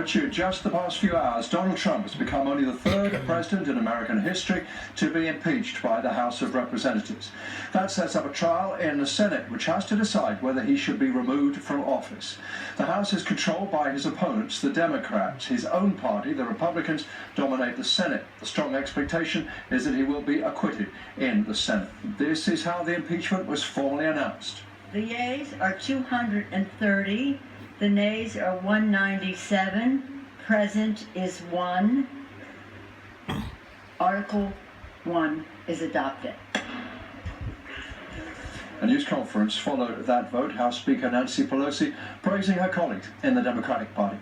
quote you, just the past few hours, Donald Trump has become only the third president in American history to be impeached by the House of Representatives. That sets up a trial in the Senate, which has to decide whether he should be removed from office. The House is controlled by his opponents, the Democrats. His own party, the Republicans, dominate the Senate. The strong expectation is that he will be acquitted in the Senate. This is how the impeachment was formally announced. The yeas are 230. The nays are 197. Present is 1. Article 1 is adopted. A news conference followed that vote. House Speaker Nancy Pelosi praising her colleagues in the Democratic Party.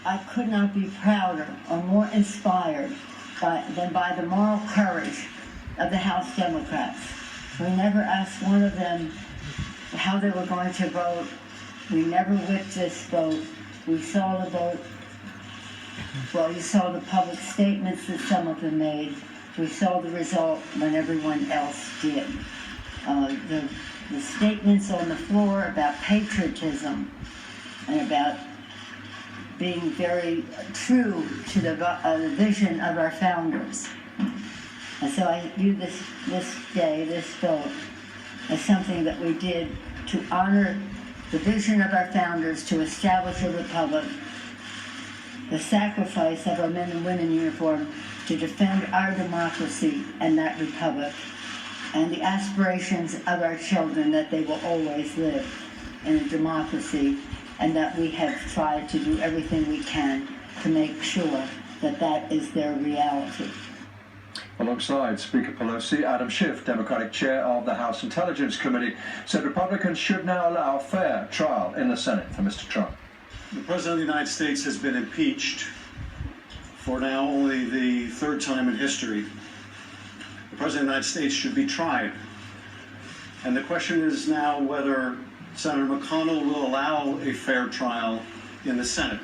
I could not be prouder or more inspired than by the moral courage of the House Democrats. We never asked one of them how they were going to vote. We never whipped this vote. We saw the vote. Well, you saw the public statements that some of them made. We saw the result when everyone else did. The statements on the floor about patriotism and about being very true to the vision of our founders. And so I view this day, this vote, as something that we did to honor the vision of our founders to establish a republic, the sacrifice of our men and women in uniform to defend our democracy and that republic, and the aspirations of our children that they will always live in a democracy, and that we have tried to do everything we can to make sure that that is their reality. Alongside Speaker Pelosi, Adam Schiff, Democratic chair of the House Intelligence Committee, said Republicans should now allow a fair trial in the Senate for Mr. Trump. The President of the United States has been impeached for now only the third time in history. The President of the United States should be tried. And the question is now whether Senator McConnell will allow a fair trial in the Senate,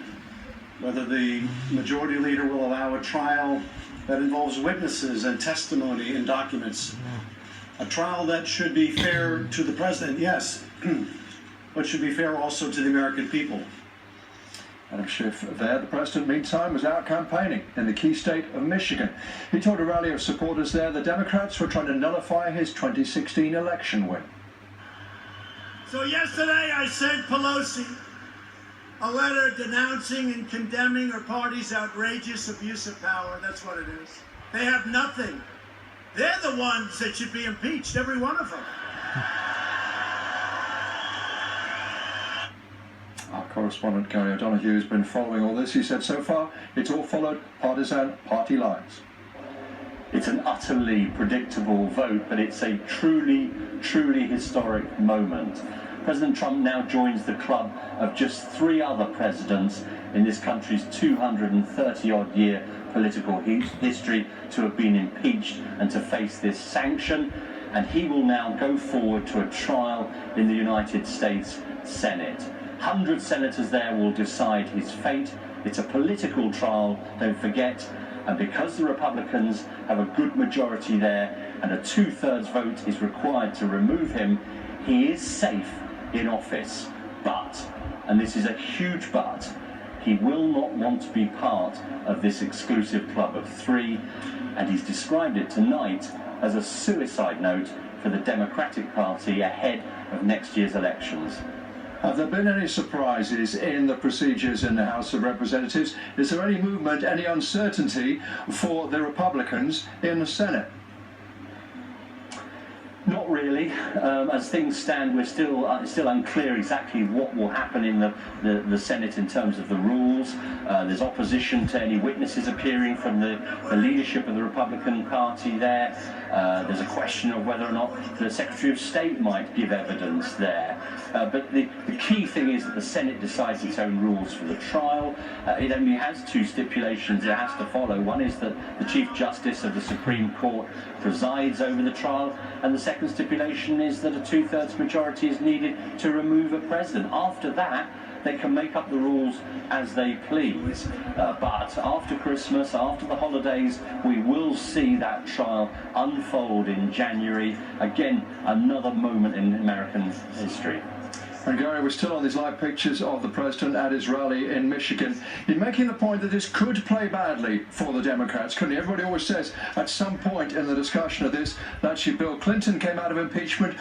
whether the Majority Leader will allow a trial that involves witnesses and testimony and documents. A trial that should be fair to the President, yes, but should be fair also to the American people. Adam Schiff there. The President, meantime, was out campaigning in the key state of Michigan. He told a rally of supporters there the Democrats were trying to nullify his 2016 election win. So yesterday I sent Pelosi a letter denouncing and condemning her party's outrageous abuse of power. That's what it is. They have nothing. They're the ones that should be impeached, every one of them. Our correspondent Gary O'Donoghue has been following all this. He said so far it's all followed partisan party lines. It's an utterly predictable vote, but it's a truly historic moment. President Trump now joins the club of just 3 other presidents in this country's 230-odd year political history to have been impeached and to face this sanction. And he will now go forward to a trial in the United States Senate. 100 senators there will decide his fate. It's a political trial, don't forget. And because the Republicans have a good majority there and a 2/3 vote is required to remove him, he is safe in office. But, and this is a huge but, he will not want to be part of this exclusive club of 3, and he's described it tonight as a suicide note for the Democratic Party ahead of next year's elections. Have there been any surprises in the procedures in the House of Representatives? Is there any movement, any uncertainty for the Republicans in the Senate? Not really. As things stand, we're still unclear exactly what will happen in the Senate in terms of the rules. There's opposition to any witnesses appearing from the leadership of the Republican Party there. There's a question of whether or not the Secretary of State might give evidence there. But the key thing is that the Senate decides its own rules for the trial. It only has 2 stipulations it has to follow. One is that the Chief Justice of the Supreme Court presides over the trial, and the second stipulation is that a 2/3 majority is needed to remove a president. After that, they can make up the rules as they please. But after Christmas, after the holidays, we will see that trial unfold in January. Again, another moment in American history. And Gary, we're still on these live pictures of the president at his rally in Michigan. He's making the point that this could play badly for the Democrats, couldn't he? Everybody always says at some point in the discussion of this that actually Bill Clinton came out of impeachment.